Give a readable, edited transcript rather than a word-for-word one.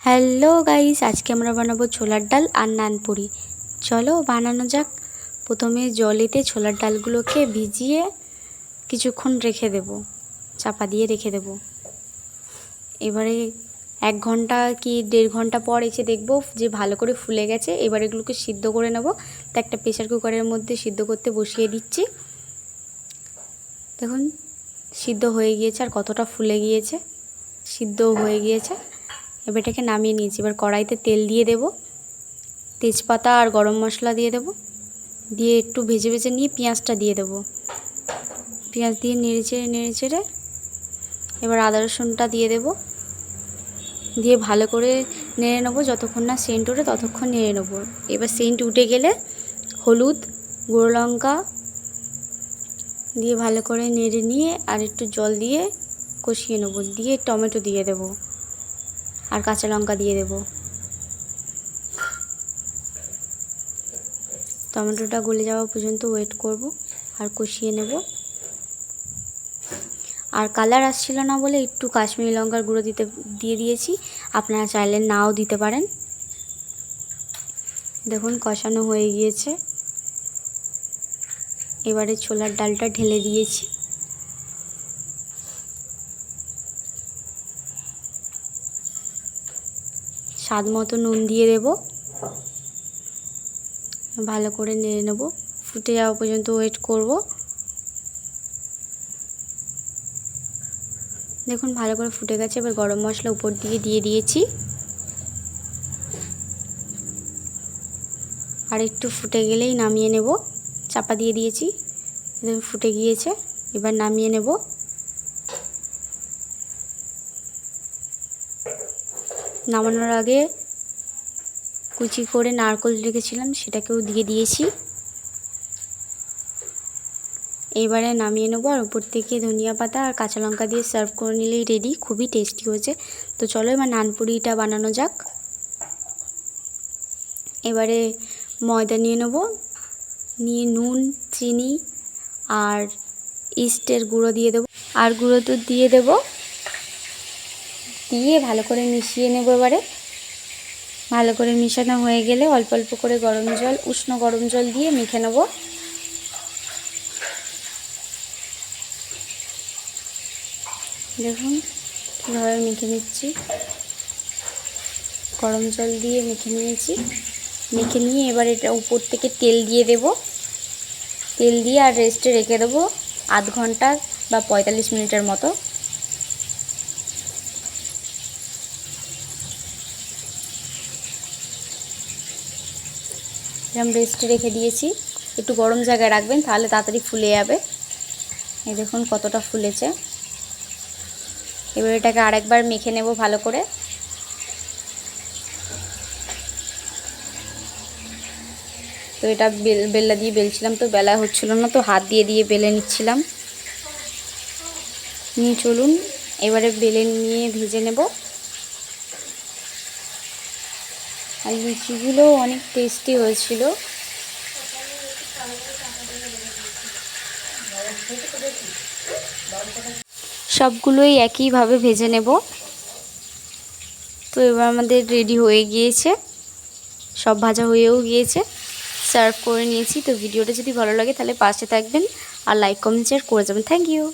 Hello guys, আজকে আমরা বানাবো ছোলার ডাল আর নানপুরি। চলো বানানো যাক। প্রথমে জলেতে ছোলার ডালগুলোকে ভিজিয়ে কিছুক্ষণ রেখে দেব, চাপা দিয়ে রেখে দেব। এবারে 1 ঘন্টা কি 1.5 ঘন্টা পর এসে দেখবো যে ভালো করে ফুলে গেছে। এবার এগুলোকে সিদ্ধ করে নেব। তো একটা প্রেসার কুকারের মধ্যে সিদ্ধ করতে বসিয়ে দিচ্ছি। দেখুন সিদ্ধ হয়ে গিয়েছে আর কতটা ফুলে গিয়েছে, সিদ্ধ হয়ে গিয়েছে। এবার এটাকে নামিয়ে নিয়েছি। এবার কড়াইতে তেল দিয়ে দেব, তেজপাতা আর গরম মশলা দিয়ে দেব, দিয়ে একটু ভেজে ভেজে নিয়ে পেঁয়াজটা দিয়ে দেব। পেঁয়াজ দিয়ে নেড়ে চেড়ে এবার আদা রসুনটা দিয়ে দেব, দিয়ে ভালো করে নেড়ে নেবো। যতক্ষণ না সেন্ট ওঠে ততক্ষণ নেড়ে নেবো। এবার সেন্ট উঠে গেলে হলুদ, গুঁড়ো লঙ্কা দিয়ে ভালো করে নেড়ে নিয়ে আর একটু জল দিয়ে কষিয়ে নেবো। দিয়ে টমেটো দিয়ে দেব আর কাঁচা লঙ্কা দিয়ে দেব। টমেটোটা গলে যাওয়া পর্যন্ত ওয়েট করব আর কষিয়ে নেব। আর কালার আসছিল না বলে একটু কাশ্মীরি লঙ্কার গুঁড়ো দিয়ে দিয়েছি, আপনারা চাইলে নাও দিতে পারেন। দেখুন কষানো হয়ে গিয়েছে। এবারে ছোলার ডালটা ঢেলে দিয়েছি। স্বাদ মতো নুন দিয়ে দেব, ভালো করে নেড়ে নেব। ফুটে যাওয়া পর্যন্ত ওয়েট করব। দেখুন ভালো করে ফুটে গেছে। এবার গরম মশলা উপর দিয়ে দিয়েছি। আর একটু ফুটে গেলেই নামিয়ে নেব। চাপা দিয়ে দিয়েছি, ফুটে গিয়েছে। এবার নামিয়ে নেব। নামানোর আগে কুচি করে নারকেল রেখেছিলাম, সেটাকেও দিয়ে দিয়েছি। এবারে নামিয়ে নেবো আর উপর থেকে ধনিয়া পাতা আর কাঁচা লঙ্কা দিয়ে সার্ভ করে নিলেই রেডি। খুবই টেস্টি হয়েছে। তো চলো এবার নানপুরিটা বানানো যাক। এবারে ময়দা নিয়ে নেব, নিয়ে নুন, চিনি আর ইস্টের গুঁড়ো দিয়ে দেবো আর গুঁড়ো দুধ দিয়ে দেব, দিয়ে ভালো করে মিশিয়ে নেব। এবারে ভালো করে মিশানো হয়ে গেলে অল্প অল্প করে উষ্ণ গরম জল দিয়ে মেখে নেব। দেখুন কীভাবে মেখে নিচ্ছি। গরম জল দিয়ে মেখে নিয়েছি। মেখে নিয়ে এবার এটা উপর থেকে তেল দিয়ে দেব। তেল দিয়ে আর রেস্টে রেখে দেবো 0.5 ঘন্টা বা 45 মিনিটের মতো। এরকম রেস্টে রেখে দিয়েছি। একটু গরম জায়গায় রাখবেন, তাহলে তাড়াতাড়ি ফুলে যাবে। এই দেখুন কতটা ফুলেছে। এবার এটাকে আরেকবার মেখে নেব ভালো করে। তো এটা বেল্লা দিয়ে বেলছিলাম, তো বেলা হচ্ছিল না, তো হাত দিয়ে বেলে নিচ্ছিলাম। নিয়ে চলুন এবারে বেলে নিয়ে ভেজে নেব। আর লুচিগুলো অনেক টেস্টি হয়েছিল। সবগুলোই একইভাবে ভেজে নেব। তো এবার আমাদের রেডি হয়ে গিয়েছে, সব ভাজা হয়েও গিয়েছে, সার্ভ করে নিয়েছি। তো ভিডিওটা যদি ভালো লাগে তাহলে পাশে থাকবেন আর লাইক কমেন্ট শেয়ার করে যাবেন। Thank you.